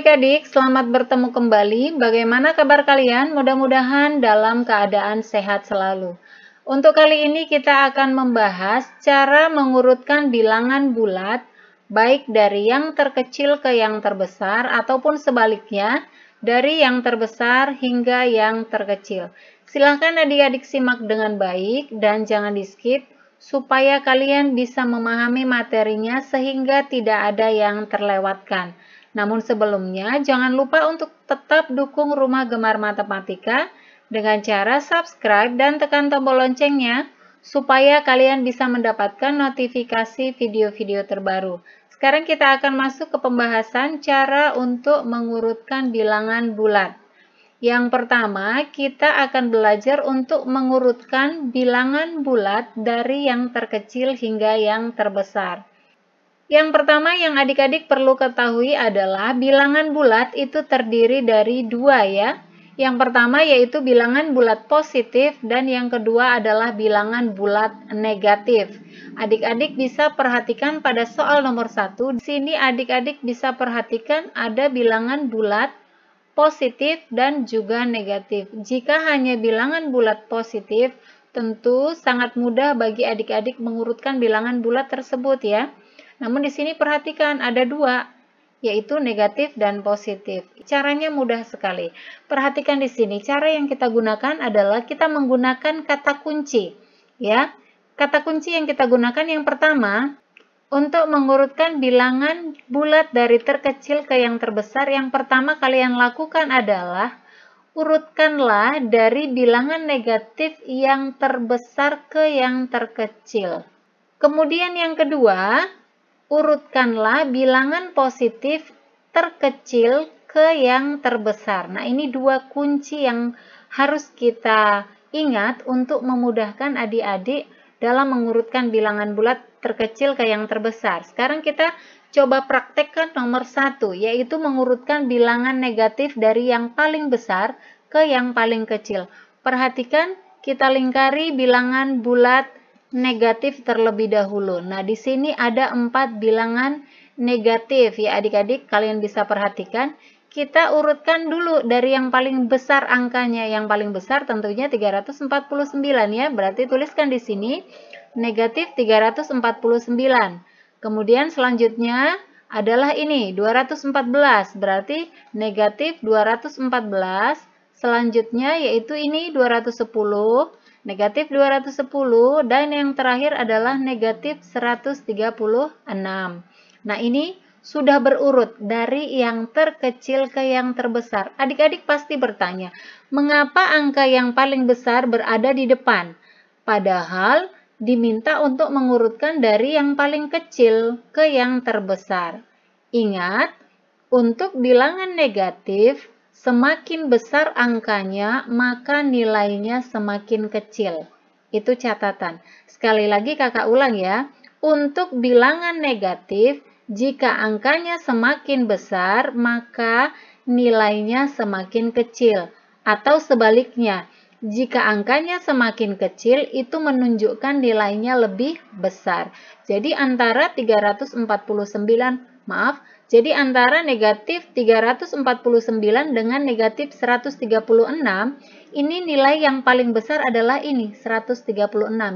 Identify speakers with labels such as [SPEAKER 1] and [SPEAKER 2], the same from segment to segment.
[SPEAKER 1] adik-adik, selamat bertemu kembali. Bagaimana kabar kalian? Mudah-mudahan dalam keadaan sehat selalu. Untuk kali ini kita akan membahas cara mengurutkan bilangan bulat, baik dari yang terkecil ke yang terbesar ataupun sebaliknya, dari yang terbesar hingga yang terkecil. Silahkan adik-adik simak dengan baik dan jangan di-skip, supaya kalian bisa memahami materinya sehingga tidak ada yang terlewatkan. Namun sebelumnya, jangan lupa untuk tetap dukung Rumah Gemar Matematika dengan cara subscribe dan tekan tombol loncengnya, supaya kalian bisa mendapatkan notifikasi video-video terbaru. Sekarang kita akan masuk ke pembahasan cara untuk mengurutkan bilangan bulat. Yang pertama, kita akan belajar untuk mengurutkan bilangan bulat dari yang terkecil hingga yang terbesar. Yang pertama yang adik-adik perlu ketahui adalah bilangan bulat itu terdiri dari dua ya. Yang pertama yaitu bilangan bulat positif dan yang kedua adalah bilangan bulat negatif. Adik-adik bisa perhatikan pada soal nomor 1. Di sini adik-adik bisa perhatikan ada bilangan bulat positif dan juga negatif. Jika hanya bilangan bulat positif, tentu sangat mudah bagi adik-adik mengurutkan bilangan bulat tersebut ya. Namun di sini perhatikan ada dua, yaitu negatif dan positif. Caranya mudah sekali. Perhatikan di sini, cara yang kita gunakan adalah kita menggunakan kata kunci. Ya, kata kunci yang kita gunakan yang pertama, untuk mengurutkan bilangan bulat dari terkecil ke yang terbesar, yang pertama kalian lakukan adalah urutkanlah dari bilangan negatif yang terbesar ke yang terkecil. Kemudian yang kedua, urutkanlah bilangan positif terkecil ke yang terbesar. Nah, ini dua kunci yang harus kita ingat untuk memudahkan adik-adik dalam mengurutkan bilangan bulat terkecil ke yang terbesar. Sekarang kita coba praktekkan nomor 1, yaitu mengurutkan bilangan negatif dari yang paling besar ke yang paling kecil. Perhatikan, kita lingkari bilangan bulat negatif terlebih dahulu. Nah, di sini ada 4 bilangan negatif ya adik-adik, kalian bisa perhatikan. Kita urutkan dulu dari yang paling besar angkanya. Yang paling besar tentunya 349 ya. Berarti tuliskan di sini negatif 349. Kemudian selanjutnya adalah ini 214. Berarti negatif 214. Selanjutnya yaitu ini 210, negatif 210, dan yang terakhir adalah negatif 136. Nah, ini sudah berurut dari yang terkecil ke yang terbesar. Adik-adik pasti bertanya, mengapa angka yang paling besar berada di depan? Padahal diminta untuk mengurutkan dari yang paling kecil ke yang terbesar. Ingat, untuk bilangan negatif, semakin besar angkanya, maka nilainya semakin kecil. Itu catatan. Sekali lagi kakak ulang ya. Untuk bilangan negatif, jika angkanya semakin besar, maka nilainya semakin kecil. Atau sebaliknya, jika angkanya semakin kecil, itu menunjukkan nilainya lebih besar. Jadi antara 349, jadi antara negatif 349 dengan negatif 136, ini nilai yang paling besar adalah ini, 136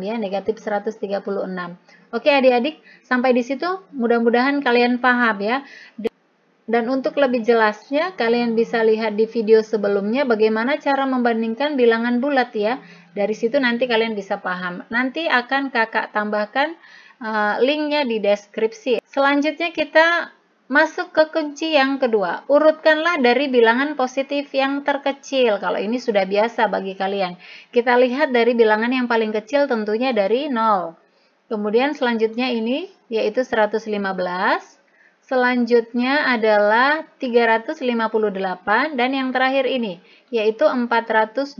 [SPEAKER 1] ya, negatif 136. Oke adik-adik, sampai di situ mudah-mudahan kalian paham ya. Dan untuk lebih jelasnya, kalian bisa lihat di video sebelumnya bagaimana cara membandingkan bilangan bulat ya. Dari situ nanti kalian bisa paham. Nanti akan kakak tambahkan linknya di deskripsi. Selanjutnya kita masuk ke kunci yang kedua. Urutkanlah dari bilangan positif yang terkecil. Kalau ini sudah biasa bagi kalian. Kita lihat dari bilangan yang paling kecil tentunya dari 0. Kemudian selanjutnya ini yaitu 115. Selanjutnya adalah 358 dan yang terakhir ini yaitu 425.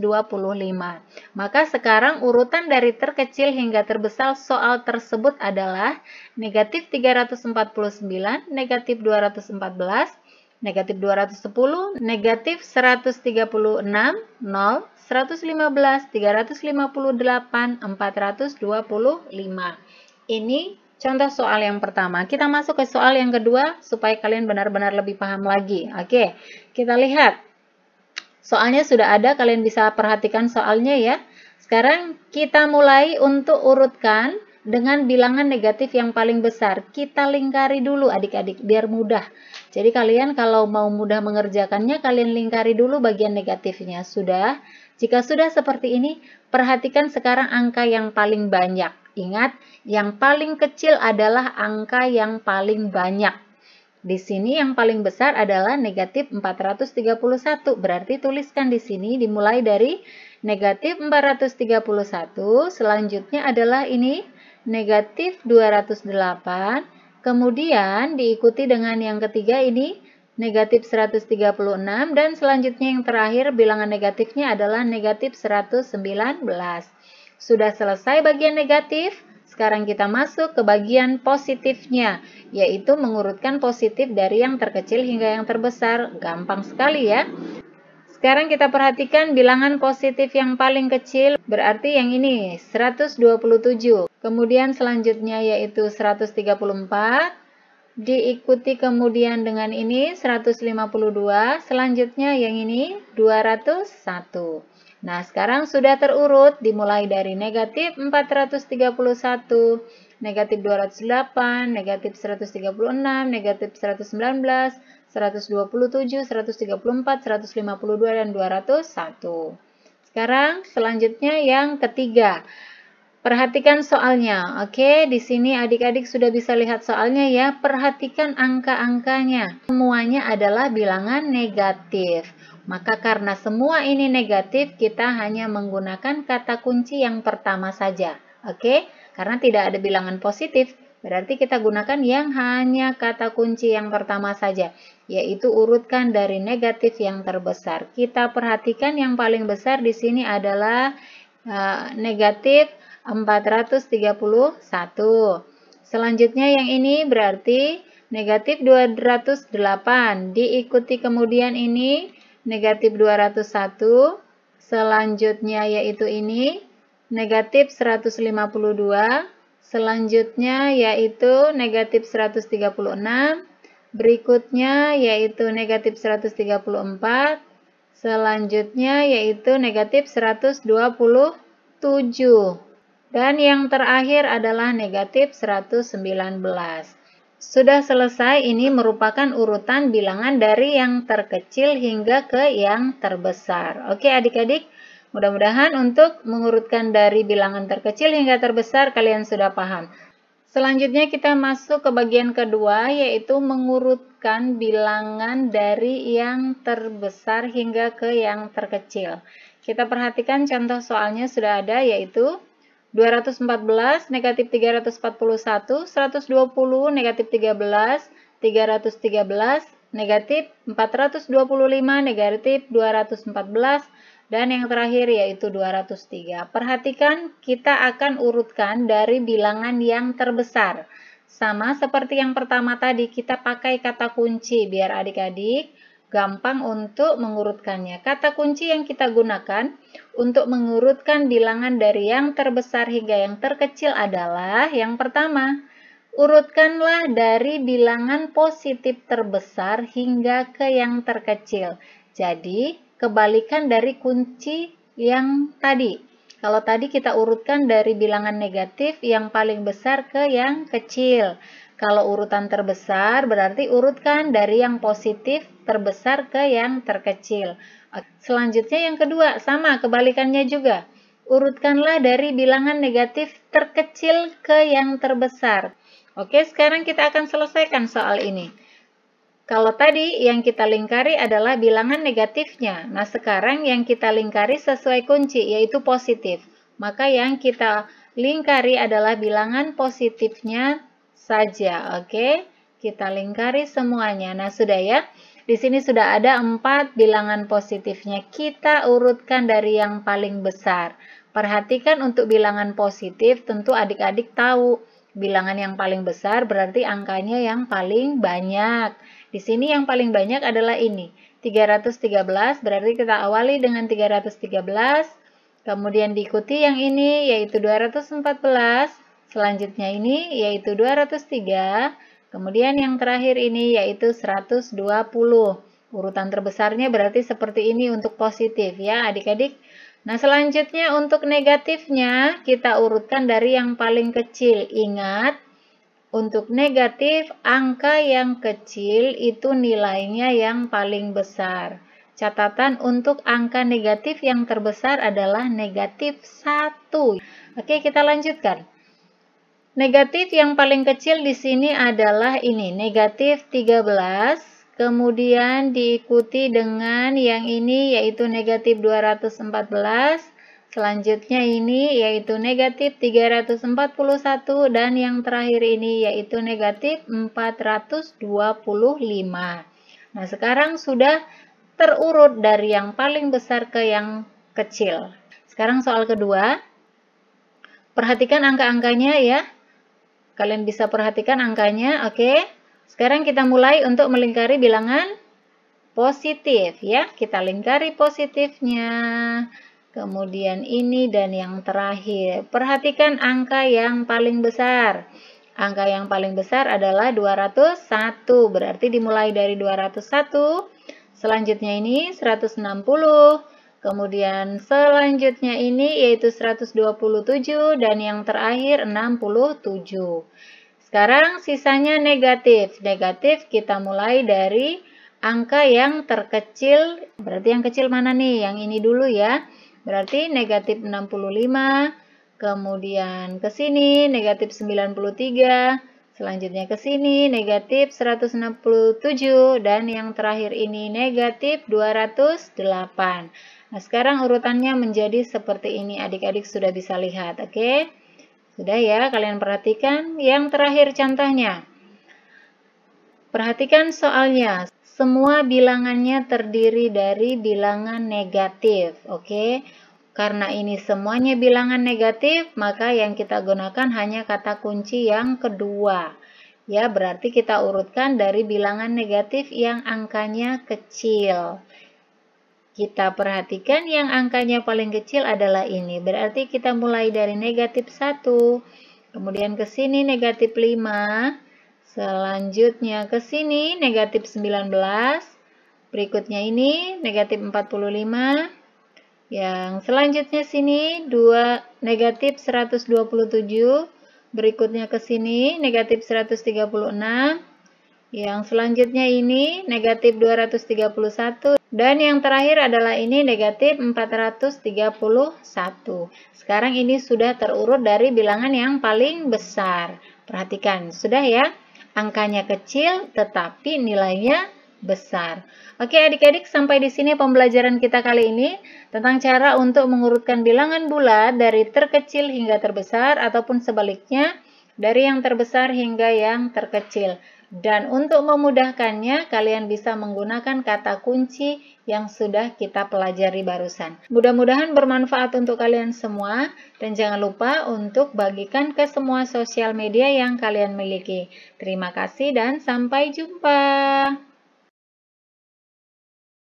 [SPEAKER 1] Maka sekarang urutan dari terkecil hingga terbesar soal tersebut adalah negatif 349, negatif 214, negatif 210, negatif 136, 0, 115, 358, 425. Ini contoh soal yang pertama. Kita masuk ke soal yang kedua supaya kalian benar-benar lebih paham lagi. Oke, kita lihat. Soalnya sudah ada, kalian bisa perhatikan soalnya ya. Sekarang kita mulai untuk urutkan dengan bilangan negatif yang paling besar. Kita lingkari dulu adik-adik biar mudah. Jadi kalian kalau mau mudah mengerjakannya, kalian lingkari dulu bagian negatifnya. Sudah? Jika sudah seperti ini, perhatikan sekarang angka yang paling banyak. Ingat, yang paling kecil adalah angka yang paling banyak. Di sini yang paling besar adalah negatif 431. Berarti tuliskan di sini dimulai dari negatif 431. Selanjutnya adalah ini negatif 208. Kemudian diikuti dengan yang ketiga ini negatif 136. Dan selanjutnya yang terakhir bilangan negatifnya adalah negatif 119. Sudah selesai bagian negatif. Sekarang kita masuk ke bagian positifnya, yaitu mengurutkan positif dari yang terkecil hingga yang terbesar. Gampang sekali ya. Sekarang kita perhatikan bilangan positif yang paling kecil, berarti yang ini 127. Kemudian selanjutnya yaitu 134, diikuti kemudian dengan ini 152, selanjutnya yang ini 201. Nah, sekarang sudah terurut dimulai dari negatif 431, negatif 208, negatif 136, negatif 119, 127, 134, 152, dan 201. Sekarang selanjutnya yang ketiga. Perhatikan soalnya. Oke, di sini adik-adik sudah bisa lihat soalnya ya. Perhatikan angka-angkanya. Semuanya adalah bilangan negatif. Maka karena semua ini negatif, kita hanya menggunakan kata kunci yang pertama saja. Oke, karena tidak ada bilangan positif, berarti kita gunakan yang hanya kata kunci yang pertama saja, yaitu urutkan dari negatif yang terbesar. Kita perhatikan yang paling besar di sini adalah negatif 431. Selanjutnya yang ini berarti negatif 208. Diikuti kemudian ini negatif 201. Selanjutnya yaitu ini negatif 152. Selanjutnya yaitu negatif 136. Berikutnya yaitu negatif 134. Selanjutnya yaitu negatif 127. Dan yang terakhir adalah negatif 119. Sudah selesai, ini merupakan urutan bilangan dari yang terkecil hingga ke yang terbesar. Oke adik-adik, mudah-mudahan untuk mengurutkan dari bilangan terkecil hingga terbesar kalian sudah paham. Selanjutnya kita masuk ke bagian kedua, yaitu mengurutkan bilangan dari yang terbesar hingga ke yang terkecil. Kita perhatikan contoh soalnya sudah ada, yaitu 214, negatif 341, 120, negatif 13, 313, negatif 425, negatif 214, dan yang terakhir yaitu 203. Perhatikan, kita akan urutkan dari bilangan yang terbesar. Sama seperti yang pertama tadi, kita pakai kata kunci biar adik-adik gampang untuk mengurutkannya. Kata kunci yang kita gunakan untuk mengurutkan bilangan dari yang terbesar hingga yang terkecil adalah yang pertama, urutkanlah dari bilangan positif terbesar hingga ke yang terkecil. Jadi, kebalikan dari kunci yang tadi. Kalau tadi kita urutkan dari bilangan negatif yang paling besar ke yang kecil. Kalau urutan terbesar berarti urutkan dari yang positif terbesar ke yang terkecil. Selanjutnya yang kedua, sama kebalikannya juga. Urutkanlah dari bilangan negatif terkecil ke yang terbesar. Oke, sekarang kita akan selesaikan soal ini. Kalau tadi yang kita lingkari adalah bilangan negatifnya. Nah, sekarang yang kita lingkari sesuai kunci, yaitu positif. Maka yang kita lingkari adalah bilangan positifnya saja. Oke, kita lingkari semuanya. Nah, sudah ya. Di sini sudah ada 4 bilangan positifnya. Kita urutkan dari yang paling besar. Perhatikan untuk bilangan positif, tentu adik-adik tahu. Bilangan yang paling besar berarti angkanya yang paling banyak. Di sini yang paling banyak adalah ini, 313, berarti kita awali dengan 313, kemudian diikuti yang ini yaitu 214, Selanjutnya ini yaitu 203. Kemudian yang terakhir ini yaitu 120. Urutan terbesarnya berarti seperti ini untuk positif ya adik-adik. Nah selanjutnya untuk negatifnya kita urutkan dari yang paling kecil. Ingat, untuk negatif angka yang kecil itu nilainya yang paling besar. Catatan untuk angka negatif yang terbesar adalah negatif 1. Oke, kita lanjutkan. Negatif yang paling kecil di sini adalah ini, negatif 13. Kemudian diikuti dengan yang ini yaitu negatif 214. Selanjutnya ini yaitu negatif 341 dan yang terakhir ini yaitu negatif 425. Nah, sekarang sudah terurut dari yang paling besar ke yang kecil. Sekarang soal kedua. Perhatikan angka-angkanya ya. Kalian bisa perhatikan angkanya, oke? Sekarang kita mulai untuk melingkari bilangan positif ya. Kita lingkari positifnya. Kemudian ini dan yang terakhir. Perhatikan angka yang paling besar. Angka yang paling besar adalah 201. Berarti dimulai dari 201. Selanjutnya ini 160. Kemudian selanjutnya ini yaitu 127 dan yang terakhir 67. Sekarang sisanya negatif. Negatif kita mulai dari angka yang terkecil. Berarti yang kecil mana nih? Yang ini dulu ya. Berarti negatif 65. Kemudian ke sini negatif 93. Selanjutnya ke sini negatif 167 dan yang terakhir ini negatif 208. Nah, sekarang urutannya menjadi seperti ini, adik-adik sudah bisa lihat, oke? Sudah ya, kalian perhatikan. Yang terakhir contohnya. Perhatikan soalnya. Semua bilangannya terdiri dari bilangan negatif, oke? Karena ini semuanya bilangan negatif, maka yang kita gunakan hanya kata kunci yang kedua. Ya, berarti kita urutkan dari bilangan negatif yang angkanya kecil. Kita perhatikan yang angkanya paling kecil adalah ini. Berarti kita mulai dari negatif 1. Kemudian ke sini negatif 5. Selanjutnya ke sini negatif 19. Berikutnya ini negatif 45. Yang selanjutnya sini negatif 127. Berikutnya ke sini negatif 136. Yang selanjutnya ini negatif 231. Dan yang terakhir adalah ini negatif 431. Sekarang ini sudah terurut dari bilangan yang paling besar. Perhatikan, sudah ya. Angkanya kecil tetapi nilainya besar. Oke adik-adik, sampai di sini pembelajaran kita kali ini tentang cara untuk mengurutkan bilangan bulat dari terkecil hingga terbesar ataupun sebaliknya dari yang terbesar hingga yang terkecil. Dan untuk memudahkannya, kalian bisa menggunakan kata kunci yang sudah kita pelajari barusan. Mudah-mudahan bermanfaat untuk kalian semua, dan jangan lupa untuk bagikan ke semua sosial media yang kalian miliki. Terima kasih dan sampai jumpa.